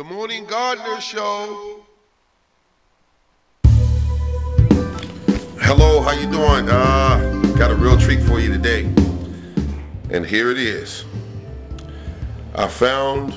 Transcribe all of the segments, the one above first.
The Morning Gardener Show. Hello, how you doing? Got a real treat for you today. And here it is. I found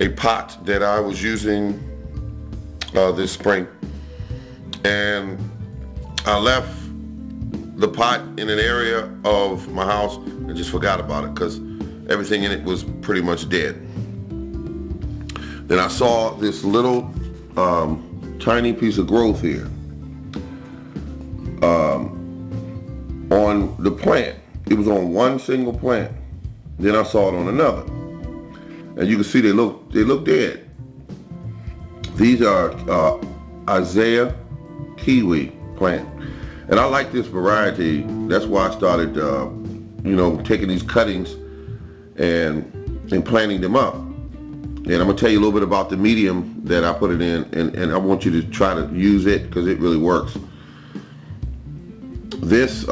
a pot that I was using this spring. And I left the pot in an area of my house and just forgot about it because everything in it was pretty much dead. Then I saw this little tiny piece of growth here on the plant. It was on one single plant. Then I saw it on another, and you can see they look dead. These are Isaiah kiwi plant, and I like this variety. That's why I started, taking these cuttings and planting them up. And I'm gonna tell you a little bit about the medium that I put it in, and I want you to try to use it because it really works. This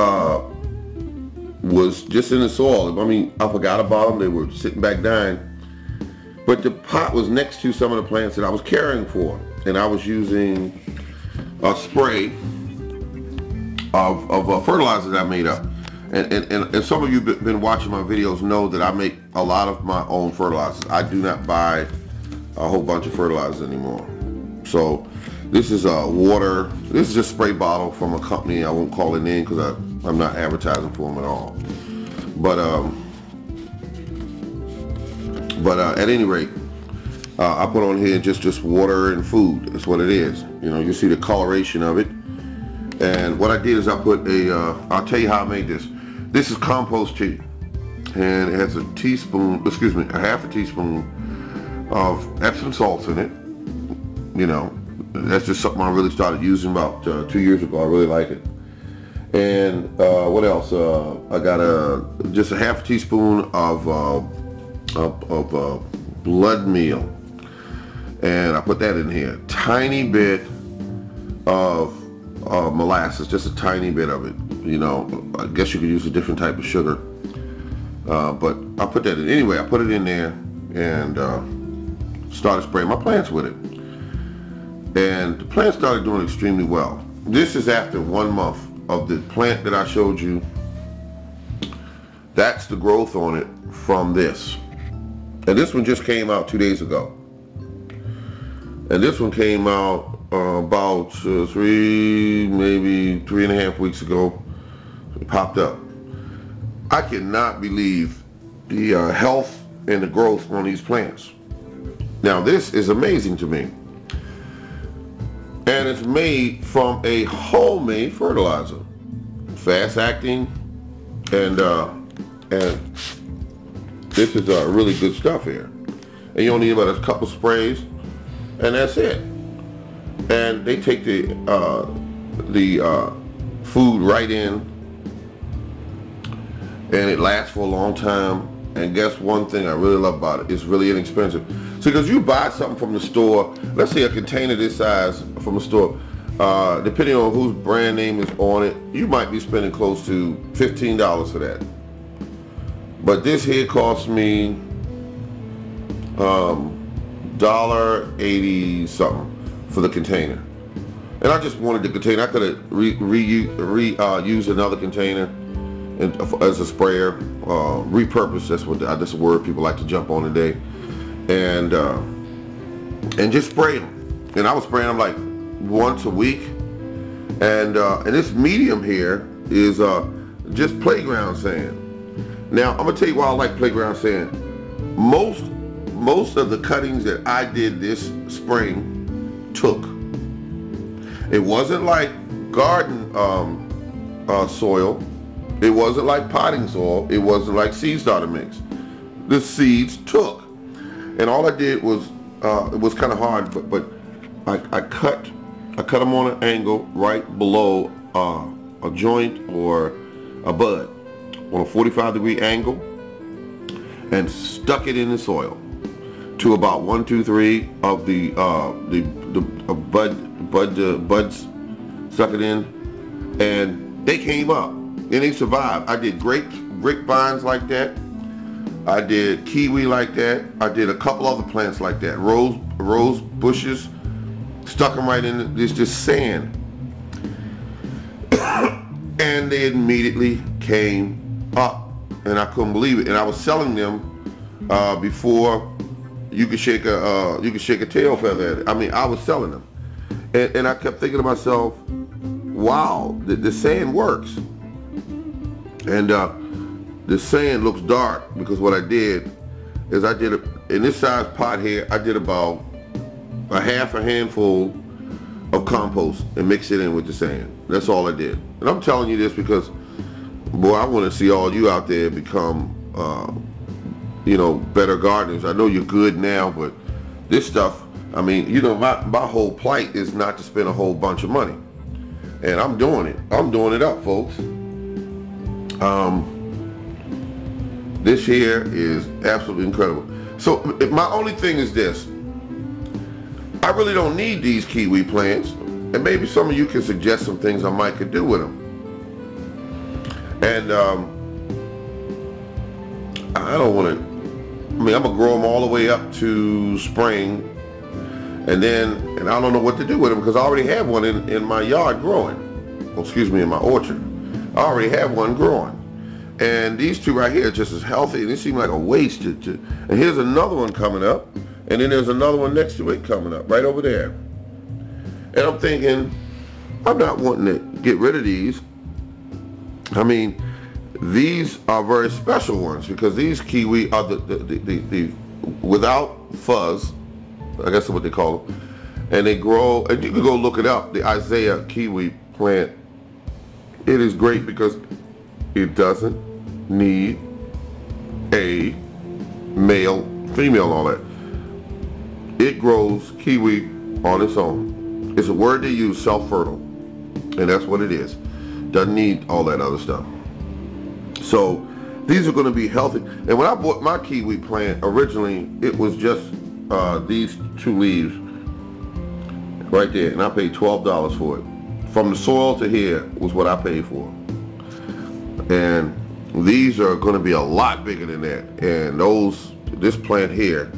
was just in the soil. I mean, I forgot about them. They were sitting back dying. But the pot was next to some of the plants that I was caring for. And I was using a spray of fertilizer that I made up. And some of you have been watching my videos know that I make a lot of my own fertilizers. I do not buy a whole bunch of fertilizers anymore. So this is water. This is just a spray bottle from a company. I won't call it name because I'm not advertising for them at all. But at any rate, I put on here just water and food. That's what it is. You see the coloration of it. And what I did is I put I'll tell you how I made this. This is compost tea, and it has a half a teaspoon of Epsom salts in it. That's just something I really started using about 2 years ago. I really like it. And what else? I got just a half a teaspoon of blood meal, and I put that in here. Tiny bit of molasses, just a tiny bit of it. I guess you could use a different type of sugar, but I put that in. Anyway, I put it in there and started spraying my plants with it. And the plants started doing extremely well. This is after 1 month of the plant that I showed you. That's the growth on it from this. And this one just came out 2 days ago. And this one came out about maybe 3.5 weeks ago. It popped up. I cannot believe the health and the growth on these plants. Now this is amazing to me. And it's made from a homemade fertilizer. Fast acting, and this is really good stuff here. And you don't need about a couple sprays, and that's it. And they take the food right in, and it lasts for a long time. And guess one thing I really love about it, it's really inexpensive. See, because you buy something from the store, let's say a container this size from the store, depending on whose brand name is on it, you might be spending close to $15 for that. But this here cost me $1.80 something for the container. And I just wanted the container. I could have reused another container as a sprayer, repurpose. That's a word people like to jump on today, and just spray them. And I was spraying them like once a week. And this medium here is just playground sand. Now I'm gonna tell you why I like playground sand. Most of the cuttings that I did this spring took. It wasn't like garden soil. It wasn't like potting soil. It wasn't like seed starter mix. The seeds took, and all I did was it was kind of hard, but I cut them on an angle right below a joint or a bud on a 45-degree angle, and stuck it in the soil to about 1, 2, 3 of the buds. Stuck it in, and they came up. And they survived. I did grapevines like that. I did kiwi like that. I did a couple other plants like that. Rose bushes, stuck them right in this just sand. And they immediately came up, and I couldn't believe it. And I was selling them before you could shake a tail feather at it. I mean, I was selling them, and I kept thinking to myself, wow, the sand works. And the sand looks dark because what I did is in this size pot here, I did about a half a handful of compost and mix it in with the sand. That's all I did. And I'm telling you this because, boy, I want to see all you out there become, better gardeners. I know you're good now, but this stuff, I mean, my whole plight is not to spend a whole bunch of money. And I'm doing it. I'm doing it up, folks. This here is absolutely incredible. So my only thing is this. I really don't need these kiwi plants, and maybe some of you can suggest some things I might could do with them. And I don't want to, I'm gonna grow them all the way up to spring, and I don't know what to do with them because I already have one in my yard growing. Oh, excuse me, in my orchard. I already have one growing. And these two right here are just as healthy, and they seem like a waste to. And here's another one coming up, and then there's another one next to it coming up, right over there. And I'm thinking, I'm not wanting to get rid of these. I mean, these are very special ones because these kiwi are the without fuzz, I guess that's what they call them. And they grow, and you can go look it up, the Isaiah kiwi plant. It is great because it doesn't need a male, female, all that. It grows kiwi on its own. It's a word they use, self-fertile, and that's what it is. Doesn't need all that other stuff. So these are going to be healthy. And when I bought my kiwi plant originally, it was just these two leaves right there, and I paid $12 for it. From the soil to here was what I paid for. And these are going to be a lot bigger than that. And this plant here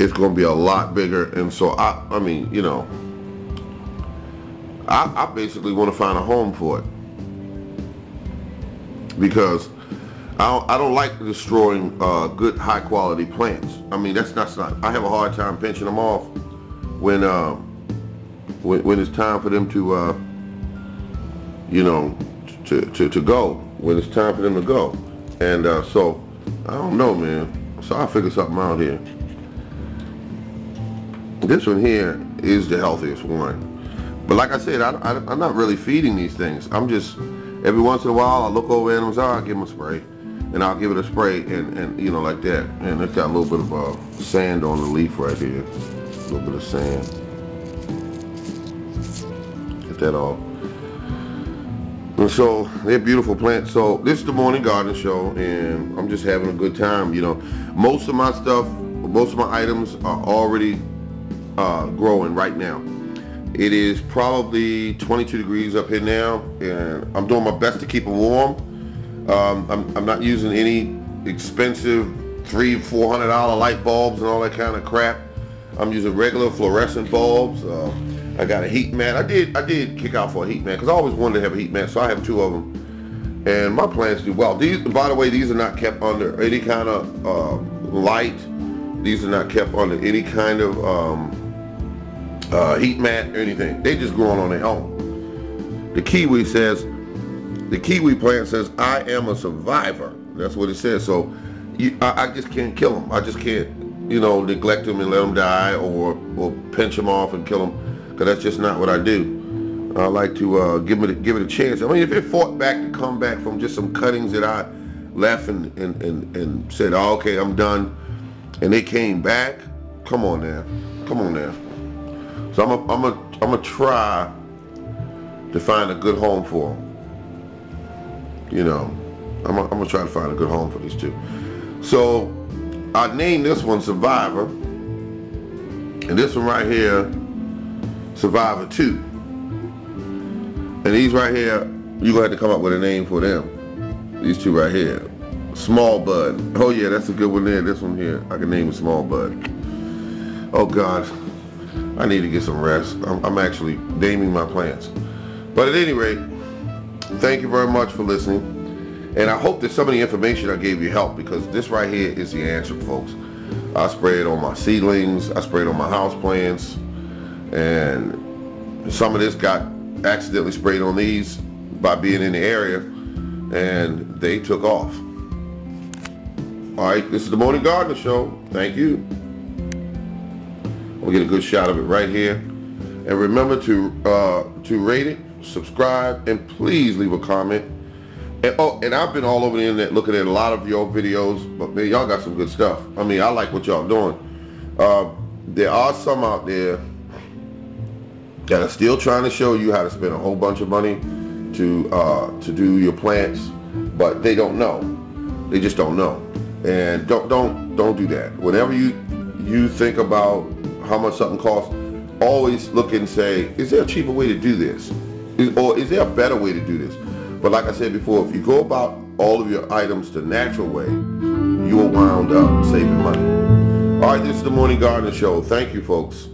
is going to be a lot bigger. And so I basically want to find a home for it because I don't like destroying good high quality plants. I mean, that's not. I have a hard time pinching them off when it's time for them to to go, when it's time for them to go. And so I don't know, man. So I'll figure something out here. This one here is the healthiest one, but like I said, I'm not really feeding these things. I'm just, every once in a while I look over animals, I'll give them a spray, and I'll give it a spray, and like that. And it's got a little bit of sand on the leaf right here, a little bit of sand. Get that off. And so they're beautiful plants. So this is the Morning Garden Show, and I'm just having a good time. Most of my stuff, most of my items are already growing right now. It is probably 22 degrees up here now, and I'm doing my best to keep them warm. I'm not using any expensive $300-400 light bulbs and all that kind of crap. I'm using regular fluorescent bulbs. I got a heat mat. I did kick out for a heat mat because I always wanted to have a heat mat, so I have 2 of them. And my plants do well. These, by the way, these are not kept under any kind of light. These are not kept under any kind of heat mat or anything. They just growing on their own. The kiwi plant says, "I am a survivor." That's what it says. So I just can't kill them. I just can't, neglect them and let them die, or pinch them off and kill them, because that's just not what I do. I like to give it a chance. I mean, if it fought back to come back from just some cuttings that I left and said, "Oh, okay, I'm done," and they came back, come on now. So I'm gonna try to find a good home for them. I'm gonna try to find a good home for these two. So I named this one Survivor, and this one right here, Survivor 2. And these right here, you're gonna have to come up with a name for them. These two right here, Small Bud. Oh yeah, that's a good one there. This one here, I can name it Small Bud. Oh God, I need to get some rest. I'm actually naming my plants. But at any rate, thank you very much for listening. And I hope that some of the information I gave you helped, because this right here is the answer, folks. I spray it on my seedlings. I spray it on my house plants. And some of this got accidentally sprayed on these by being in the area, and they took off. All right, this is the Morning Gardener Show. Thank you. We'll get a good shot of it right here. And remember to rate it, subscribe, and please leave a comment. And I've been all over the internet looking at a lot of your videos, but man, y'all got some good stuff. I mean, I like what y'all doing. There are some out there that are still trying to show you how to spend a whole bunch of money to do your plants, but they don't know. They just don't know. And don't do that. Whenever you think about how much something costs, always look and say, is there a cheaper way to do this? Or is there a better way to do this? But like I said before, if you go about all of your items the natural way, you will wound up saving money. All right, this is the Morning Gardener Show. Thank you, folks.